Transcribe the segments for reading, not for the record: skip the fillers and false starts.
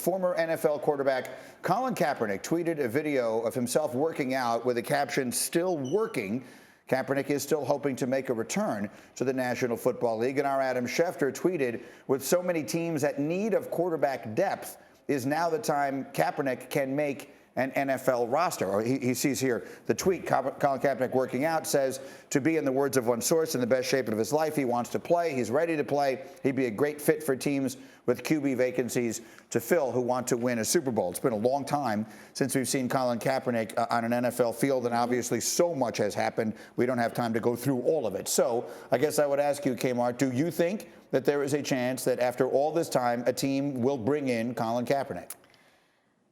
former NFL quarterback Colin Kaepernick tweeted a video of himself working out with the caption, "Still working." Kaepernick is still hoping to make a return to the National Football League. And our Adam Schefter tweeted, "With so many teams at need of quarterback depth, is now the time Kaepernick can make an NFL roster." Or he sees here the tweet, Colin Kaepernick working out, says, "To be, in the words of one source, in the best shape of his life. He wants to play. He's ready to play. He'd be a great fit for teams with QB vacancies to fill who want to win a Super Bowl." It's been a long time since we've seen Colin Kaepernick on an NFL field, and obviously so much has happened. We don't have time to go through all of it. So I guess I would ask you, Kmart, do you think that there is a chance that after all this time, a team will bring in Colin Kaepernick?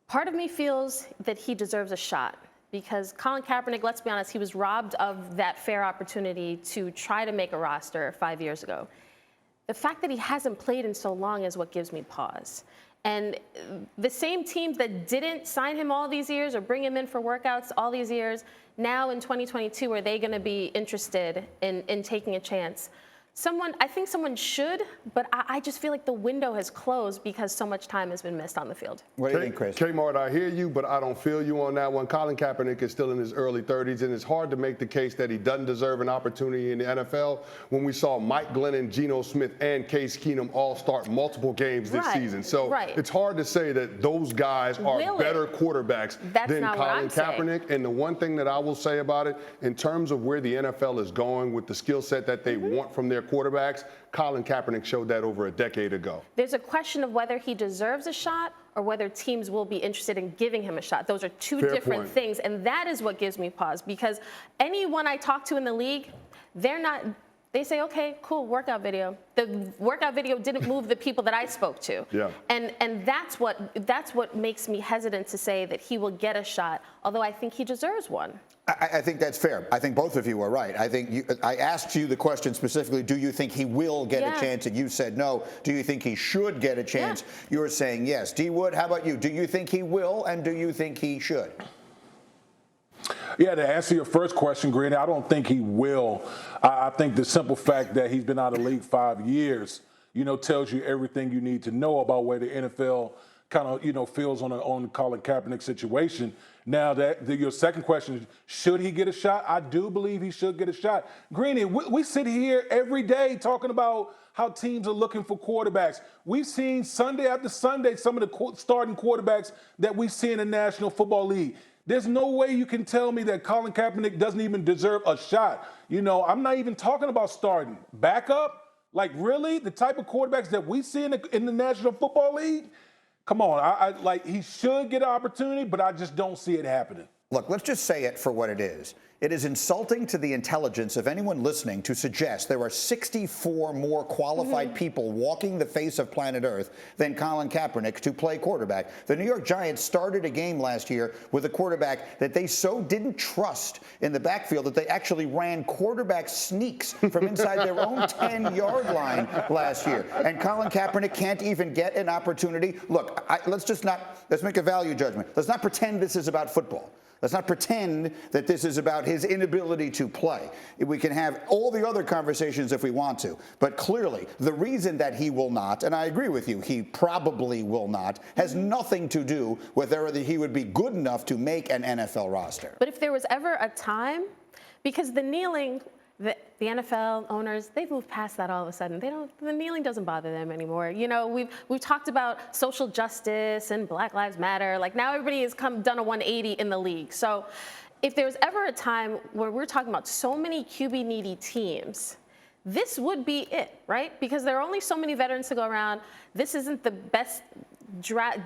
Part of me feels that he deserves a shot because Colin Kaepernick, let's be honest, he was robbed of that fair opportunity to try to make a roster 5 years ago. The fact that he hasn't played in so long is what gives me pause. And the same teams that didn't sign him all these years or bring him in for workouts all these years, now in 2022, are they going to be interested in taking a chance? I think someone should, but I just feel like the window has closed because so much time has been missed on the field. What do you think, Chris? Kmart, I hear you, but I don't feel you on that one. Colin Kaepernick is still in his early 30s, and it's hard to make the case that he doesn't deserve an opportunity in the NFL when we saw Mike Glennon, Geno Smith, and Case Keenum all start multiple games this season. So it's hard to say that those guys are better quarterbacks than Colin Kaepernick. And the one thing that I will say about it, in terms of where the NFL is going with the skill set that they want from their quarterbacks, Colin Kaepernick showed that over a decade ago. There's a question of whether he deserves a shot or whether teams will be interested in giving him a shot. Those are two different things, and that is what gives me pause because anyone I talk to in the league, they say, okay, cool, workout video. The workout video didn't move the people that I spoke to. Yeah. And that's what makes me hesitant to say that he will get a shot, although I think he deserves one. I think that's fair. I think both of you are right. I asked you the question specifically, do you think he will get a chance? And you said no. Do you think he should get a chance? You're saying yes. D. Wood, how about you? Do you think he will, and do you think he should? Yeah, to answer your first question, Green, I don't think he will. I think the simple fact that he's been out of the league 5 years, tells you everything you need to know about where the NFL kind of, feels on the Colin Kaepernick situation. Now, your second question is, should he get a shot? I do believe he should get a shot. Greeny, we sit here every day talking about how teams are looking for quarterbacks. We've seen Sunday after Sunday some of the starting quarterbacks that we see in the National Football League. There's no way you can tell me that Colin Kaepernick doesn't even deserve a shot. I'm not even talking about starting. Backup? Like, really? The type of quarterbacks that we see in the National Football League? Come on, he should get an opportunity, but I just don't see it happening. Look, let's just say it for what it is. It is insulting to the intelligence of anyone listening to suggest there are 64 more qualified people walking the face of planet Earth than Colin Kaepernick to play quarterback. The New York Giants started a game last year with a quarterback that they so didn't trust in the backfield that they actually ran quarterback sneaks from inside their own 10-yard line last year. And Colin Kaepernick can't even get an opportunity. Look, let's make a value judgment. Let's not pretend this is about football. Let's not pretend that this is about his inability to play. We can have all the other conversations if we want to. But clearly, the reason that he will not, and I agree with you, he probably will not, has nothing to do with whether he would be good enough to make an NFL roster. But if there was ever a time, because the kneeling, the NFL owners, they've moved past that all of a sudden. The kneeling doesn't bother them anymore. We've talked about social justice and Black Lives Matter. Like, now everybody has done a 180 in the league. So if there was ever a time where we're talking about so many QB needy teams, this would be it, right? Because there are only so many veterans to go around. This isn't the best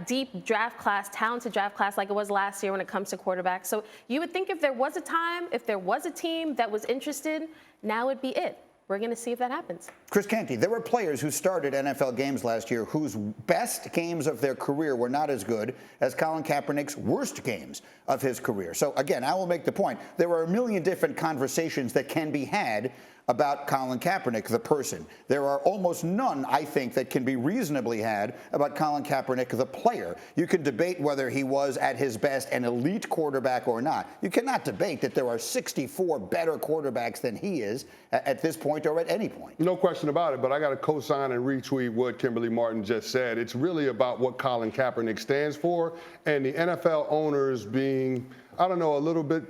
deep draft class, talented draft class like it was last year when it comes to quarterbacks. So you would think if there was a time, if there was a team that was interested, now would be it. We're going to see if that happens. Chris Canty, there were players who started NFL games last year whose best games of their career were not as good as Colin Kaepernick's worst games of his career. So again, I will make the point, there are a million different conversations that can be had about Colin Kaepernick, the person. There are almost none, I think, that can be reasonably had about Colin Kaepernick, the player. You can debate whether he was at his best an elite quarterback or not. You cannot debate that there are 64 better quarterbacks than he is at this point or at any point. No question about it, but I got to co-sign and retweet what Kimberly Martin just said. It's really about what Colin Kaepernick stands for, and the NFL owners being, I don't know, a little bit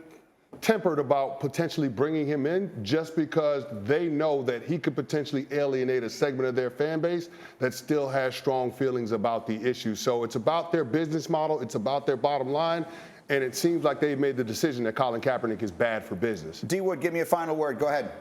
tempered about potentially bringing him in just because they know that he could potentially alienate a segment of their fan base that still has strong feelings about the issue. So it's about their business model, it's about their bottom line, and it seems like they've made the decision that Colin Kaepernick is bad for business. D. Wood, give me a final word. Go ahead.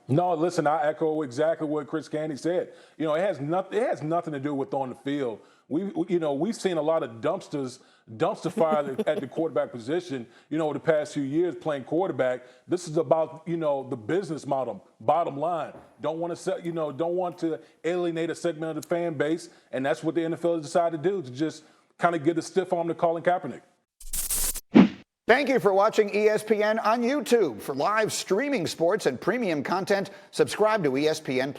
No, listen, I echo exactly what Chris Candy said. It has nothing to do with on the field. We've seen a lot of dumpster fire at the quarterback position, the past few years playing quarterback. This is about, the business model, bottom line. Don't want to alienate a segment of the fan base, and that's what the NFL has decided to do, to just kind of get a stiff arm to Colin Kaepernick. Thank you for watching ESPN on YouTube. For live streaming sports and premium content, subscribe to ESPN+.